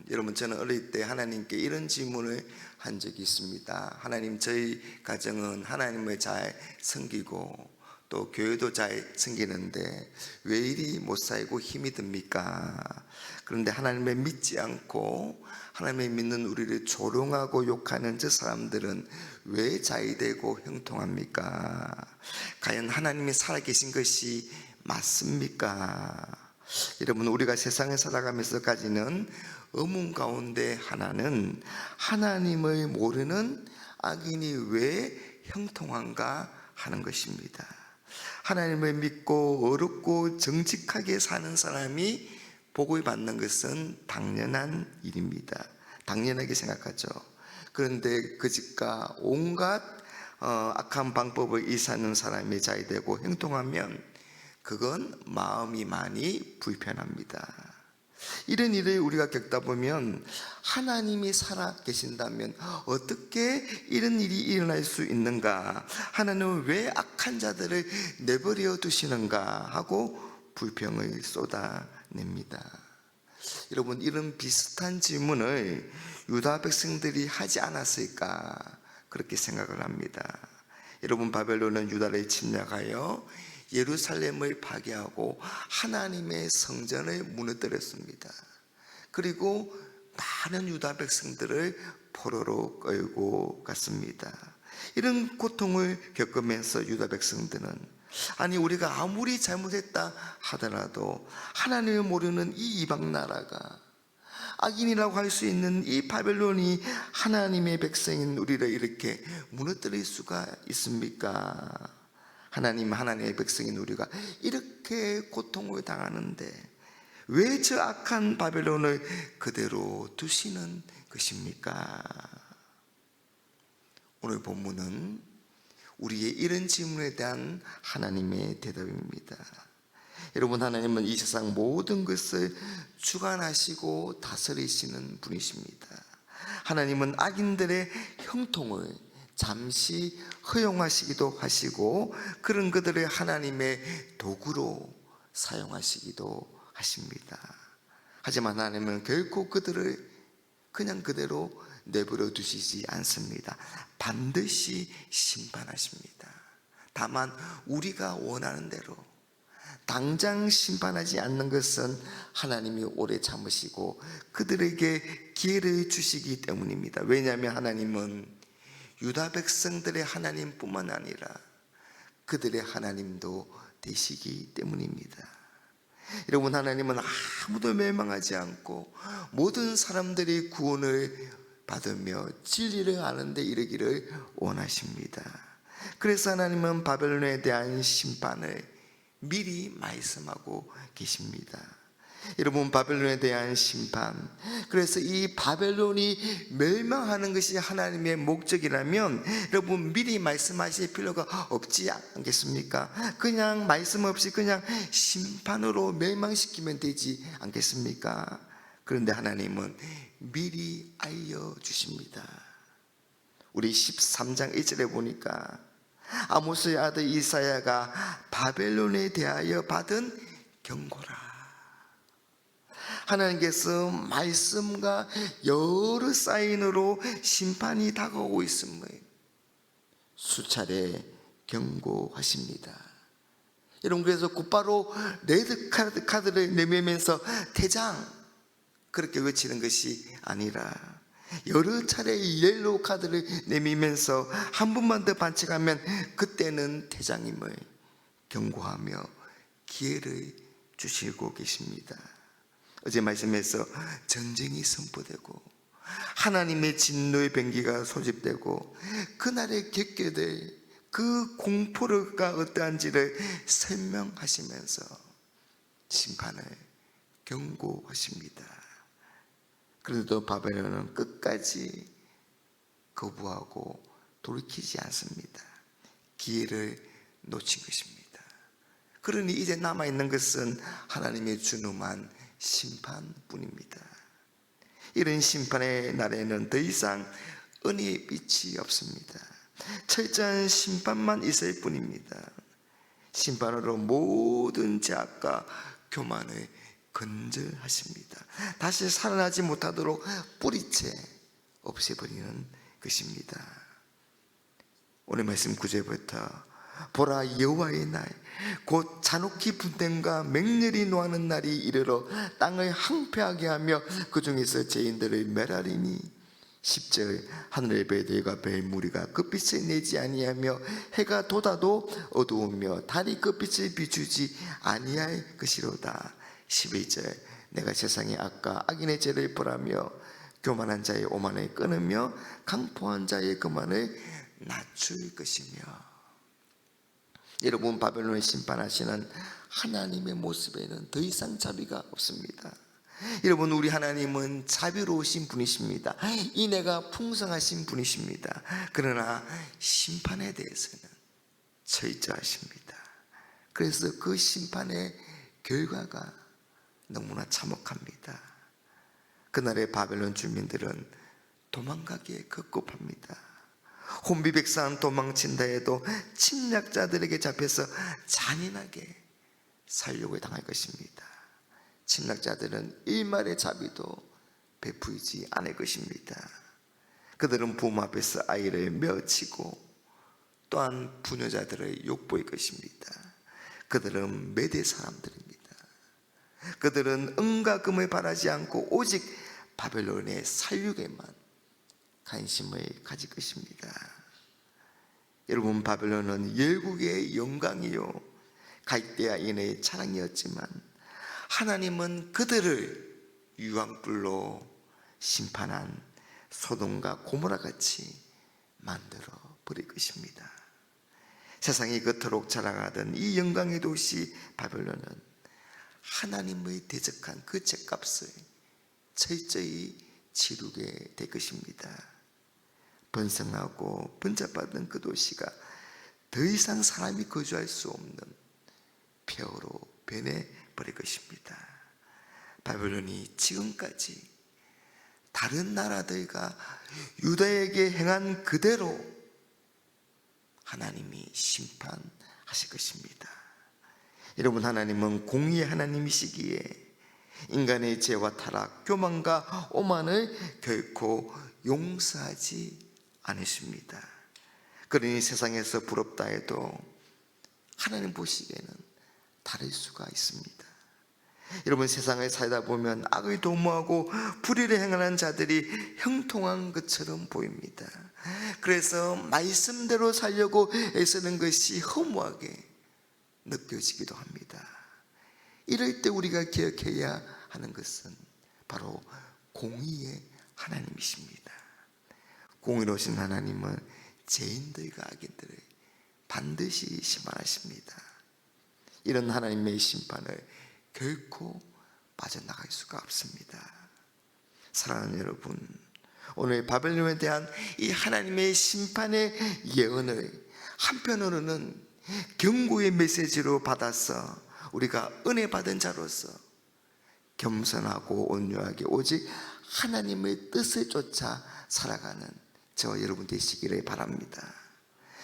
여러분, 저는 어릴 때 하나님께 이런 질문을 한 적이 있습니다. 하나님, 저희 가정은 하나님을 잘 섬기고 또 교회도 잘 섬기는데 왜 이리 못 살고 힘이 듭니까? 그런데 하나님을 믿지 않고 하나님을 믿는 우리를 조롱하고 욕하는 저 사람들은 왜 잘 되고 형통합니까? 과연 하나님이 살아계신 것이 맞습니까? 여러분, 우리가 세상에 살아가면서 가지는 의문 가운데 하나는 하나님을 모르는 악인이 왜 형통한가 하는 것입니다. 하나님을 믿고 어렵고 정직하게 사는 사람이 복을 받는 것은 당연한 일입니다. 당연하게 생각하죠. 그런데 그 집과 온갖 악한 방법을 일사하는 사람이 잘 되고 형통하면 그건 마음이 많이 불편합니다. 이런 일을 우리가 겪다 보면 하나님이 살아 계신다면 어떻게 이런 일이 일어날 수 있는가? 하나님은 왜 악한 자들을 내버려 두시는가? 하고 불평을 쏟아냅니다. 여러분, 이런 비슷한 질문을 유다 백성들이 하지 않았을까? 그렇게 생각을 합니다. 여러분, 바벨론은 유다를 침략하여 예루살렘을 파괴하고 하나님의 성전을 무너뜨렸습니다. 그리고 많은 유다 백성들을 포로로 끌고 갔습니다. 이런 고통을 겪으면서 유다 백성들은 아니, 우리가 아무리 잘못했다 하더라도 하나님을 모르는 이 이방 나라가, 악인이라고 할 수 있는 이 바벨론이 하나님의 백성인 우리를 이렇게 무너뜨릴 수가 있습니까? 하나님의 백성인 우리가 이렇게 고통을 당하는데 왜 저 악한 바벨론을 그대로 두시는 것입니까? 오늘 본문은 우리의 이런 질문에 대한 하나님의 대답입니다. 여러분, 하나님은 이 세상 모든 것을 주관하시고 다스리시는 분이십니다. 하나님은 악인들의 형통을 잠시 허용하시기도 하시고 그런 그들을 하나님의 도구로 사용하시기도 하십니다. 하지만 하나님은 결코 그들을 그냥 그대로 내버려 두시지 않습니다. 반드시 심판하십니다. 다만 우리가 원하는 대로 당장 심판하지 않는 것은 하나님이 오래 참으시고 그들에게 기회를 주시기 때문입니다. 왜냐하면 하나님은 유다 백성들의 하나님뿐만 아니라 그들의 하나님도 되시기 때문입니다. 여러분, 하나님은 아무도 멸망하지 않고 모든 사람들이 구원을 받으며 진리를 아는 데 이르기를 원하십니다. 그래서 하나님은 바벨론에 대한 심판을 미리 말씀하고 계십니다. 여러분, 바벨론에 대한 심판, 그래서 이 바벨론이 멸망하는 것이 하나님의 목적이라면 여러분, 미리 말씀하실 필요가 없지 않겠습니까? 그냥 말씀 없이 그냥 심판으로 멸망시키면 되지 않겠습니까? 그런데 하나님은 미리 알려주십니다. 우리 13장 1절에 보니까 아모스의 아들 이사야가 바벨론에 대하여 받은 경고라. 하나님께서 말씀과 여러 사인으로 심판이 다가오고 있음을 수차례 경고하십니다. 여러분, 그래서 곧바로 레드 카드를 내밀면서 대장 그렇게 외치는 것이 아니라 여러 차례 옐로우 카드를 내밀면서 한 번만 더 반칙하면 그때는 대장임을 경고하며 기회를 주시고 계십니다. 어제 말씀에서 전쟁이 선포되고 하나님의 진노의 병기가 소집되고 그날에 겪게 될 그 공포가 어떠한지를 설명하시면서 심판을 경고하십니다. 그래도 바벨론은 끝까지 거부하고 돌이키지 않습니다. 기회를 놓친 것입니다. 그러니 이제 남아있는 것은 하나님의 준엄한 심판뿐입니다. 이런 심판의 날에는 더 이상 은혜의 빛이 없습니다. 철저한 심판만 있을 뿐입니다. 심판으로 모든 죄악과 교만을 건절하십니다. 다시 살아나지 못하도록 뿌리째 없애버리는 것입니다. 오늘 말씀 9절부터 보라, 여호와의 날 곧 잔혹히 분냄과 맹렬히 노하는 날이 이르러 땅을 황폐하게 하며 그 중에서 죄인들을 멸하리니 10절 하늘의 별들과 별 무리가 그 빛을 내지 아니하며 해가 돋아도 어두우며 달이 그 빛을 비추지 아니할 것이로다. 11절 내가 세상의 악과 악인의 죄를 벌하며 교만한 자의 오만을 끊으며 강포한 자의 거만을 낮출 것이며. 여러분, 바벨론을 심판하시는 하나님의 모습에는 더 이상 자비가 없습니다. 여러분, 우리 하나님은 자비로우신 분이십니다. 인애가 풍성하신 분이십니다. 그러나 심판에 대해서는 철저하십니다. 그래서 그 심판의 결과가 너무나 참혹합니다. 그날의 바벨론 주민들은 도망가기에 급급합니다. 혼비백산 도망친다 해도 침략자들에게 잡혀서 잔인하게 살육을 당할 것입니다. 침략자들은 일말의 자비도 베풀지 않을 것입니다. 그들은 부모 앞에서 아이를 메어치고 또한 부녀자들을 욕보일 것입니다. 그들은 매대 사람들입니다. 그들은 은과 금을 바라지 않고 오직 바벨론의 살육에만 관심을 가질 것입니다. 여러분, 바벨론은 열국의 영광이요 갈대아인의 자랑이었지만 하나님은 그들을 유황불로 심판한 소돔과 고모라 같이 만들어 버릴 것입니다. 세상이 그토록 자랑하던 이 영광의 도시 바벨론은 하나님의 대적한 그 죗값을 철저히 치르게 될 것입니다. 번성하고 번잡하던 그 도시가 더 이상 사람이 거주할 수 없는 폐허로 변해버릴 것입니다. 바벨론이 지금까지 다른 나라들과 유다에게 행한 그대로 하나님이 심판하실 것입니다. 여러분, 하나님은 공의의 하나님이시기에 인간의 죄와 타락, 교만과 오만을 결코 용서하지 않으십니다. 그러니 세상에서 부럽다 해도 하나님 보시기에는 다를 수가 있습니다. 여러분, 세상을 살다 보면 악을 도모하고 불의를 행하는 자들이 형통한 것처럼 보입니다. 그래서 말씀대로 살려고 애쓰는 것이 허무하게 느껴지기도 합니다. 이럴 때 우리가 기억해야 하는 것은 바로 공의의 하나님이십니다. 공의로우신 하나님은 죄인들과 악인들을 반드시 심판하십니다. 이런 하나님의 심판을 결코 빠져나갈 수가 없습니다. 사랑하는 여러분, 오늘 바벨론에 대한 이 하나님의 심판의 예언을 한편으로는 경고의 메시지로 받아서 우리가 은혜 받은 자로서 겸손하고 온유하게 오직 하나님의 뜻을 쫓아 살아가는 저와 여러분 되시기를 바랍니다.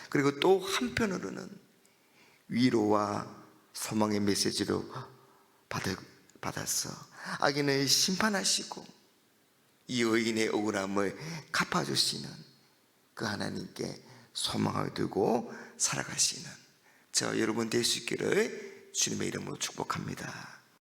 그리고 또 한편으로는 위로와 소망의 메시지로 받아서 악인을 심판하시고 이 의인의 억울함을 갚아주시는 그 하나님께 소망을 두고 살아가시는 저 여러분 될 수 있기를 주님의 이름으로 축복합니다.